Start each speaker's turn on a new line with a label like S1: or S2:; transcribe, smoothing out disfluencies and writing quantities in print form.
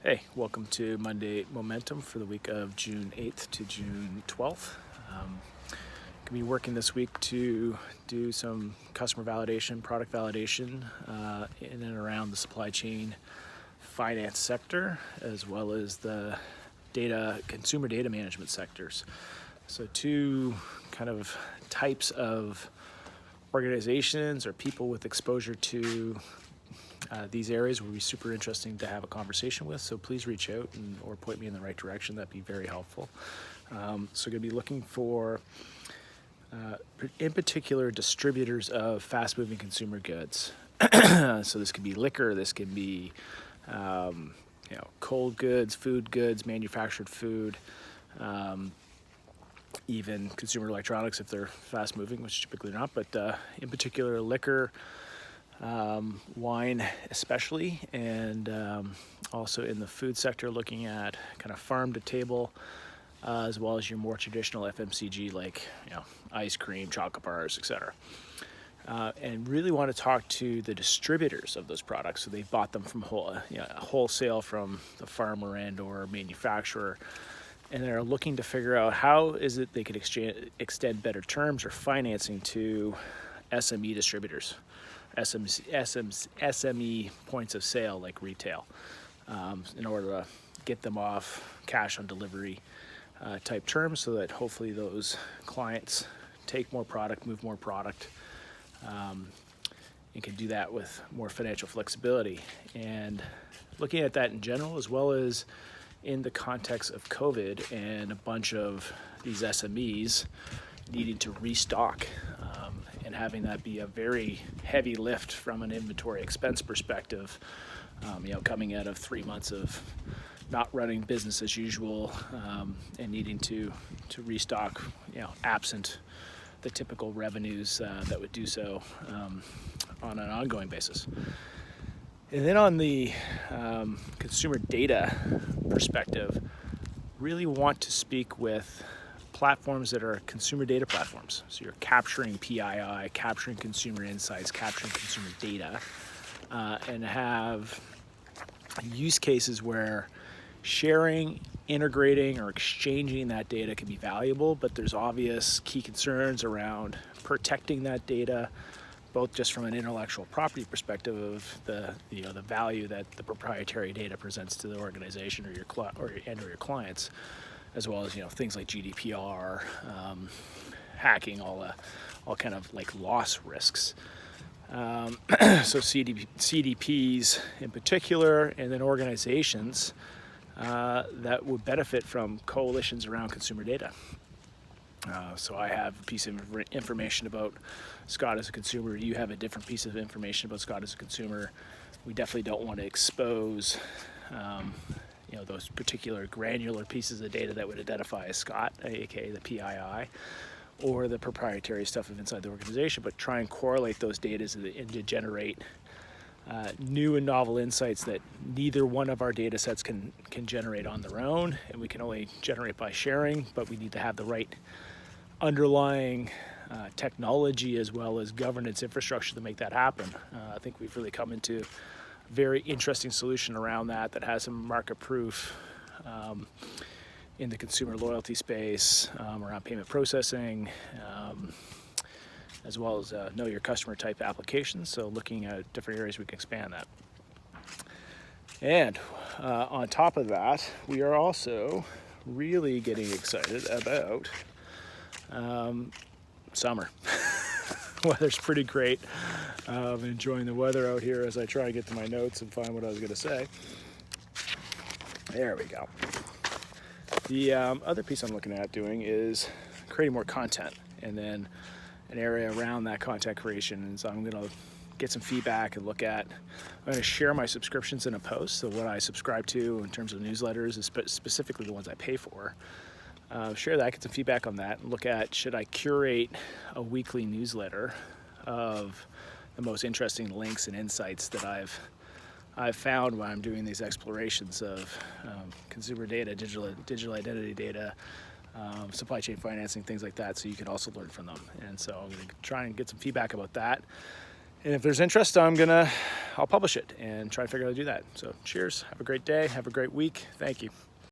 S1: Hey, welcome to Monday Momentum for the week of June 8th to June 12th. Going to be working this week to do some customer validation, product validation in and around the supply chain finance sector, as well as the consumer data management sectors. So two kind of types of organizations or people with exposure to these areas would be super interesting to have a conversation with, so please reach out or point me in the right direction. That'd be very helpful. So going to be looking for, in particular, distributors of fast-moving consumer goods. So this could be liquor, this can be cold goods, food goods, manufactured food, even consumer electronics if they're fast-moving, which typically not, but in particular liquor, wine especially, and also in the food sector looking at kind of farm to table, as well as your more traditional FMCG like ice cream, chocolate bars, etc. And really want to talk to the distributors of those products. So they've bought them from wholesale from the farmer and or manufacturer, and they're looking to figure out how is it they could extend better terms or financing to SME distributors. SME points of sale like retail, in order to get them off cash on delivery type terms, so that hopefully those clients take more product, move more product, and can do that with more financial flexibility. And looking at that in general, as well as in the context of COVID and a bunch of these SMEs needing to restock, and having that be a very heavy lift from an inventory expense perspective, coming out of 3 months of not running business as usual, and needing to restock, absent the typical revenues that would do so on an ongoing basis. And then on the consumer data perspective, really want to speak with platforms that are consumer data platforms. So you're capturing PII, capturing consumer insights, capturing consumer data, and have use cases where sharing, integrating, or exchanging that data can be valuable, but there's obvious key concerns around protecting that data, both just from an intellectual property perspective of the value that the proprietary data presents to the organization or your clients, as well as things like GDPR, hacking, all kind of like loss risks. So CDPs in particular, and then organizations that would benefit from coalitions around consumer data. So I have a piece of information about Scott as a consumer. You have a different piece of information about Scott as a consumer. We definitely don't want to expose those particular granular pieces of data that would identify as Scott, aka the PII, or the proprietary stuff of inside the organization, but try and correlate those data and to generate new and novel insights that neither one of our data sets can generate on their own, and we can only generate by sharing, but we need to have the right underlying technology as well as governance infrastructure to make that happen. I think we've really come into very interesting solution around that has some market proof in the consumer loyalty space, around payment processing, as well as know your customer type applications. So looking at different areas we can expand that. And on top of that, we are also really getting excited about summer. Weather's pretty great. I'm enjoying the weather out here as I try to get to my notes and find what I was going to say. There we go. The other piece I'm looking at doing is creating more content, and then an area around that content creation. And so I'm going to get some feedback and I'm going to share my subscriptions in a post. So what I subscribe to in terms of newsletters is specifically the ones I pay for. Share that, get some feedback on that, and look at, should I curate a weekly newsletter of the most interesting links and insights that I've found when I'm doing these explorations of consumer data, digital identity data, supply chain financing, things like that, so you can also learn from them. And so I'm going to try and get some feedback about that. And if there's interest, I'll publish it and try to figure out how to do that. So cheers, have a great day, have a great week. Thank you.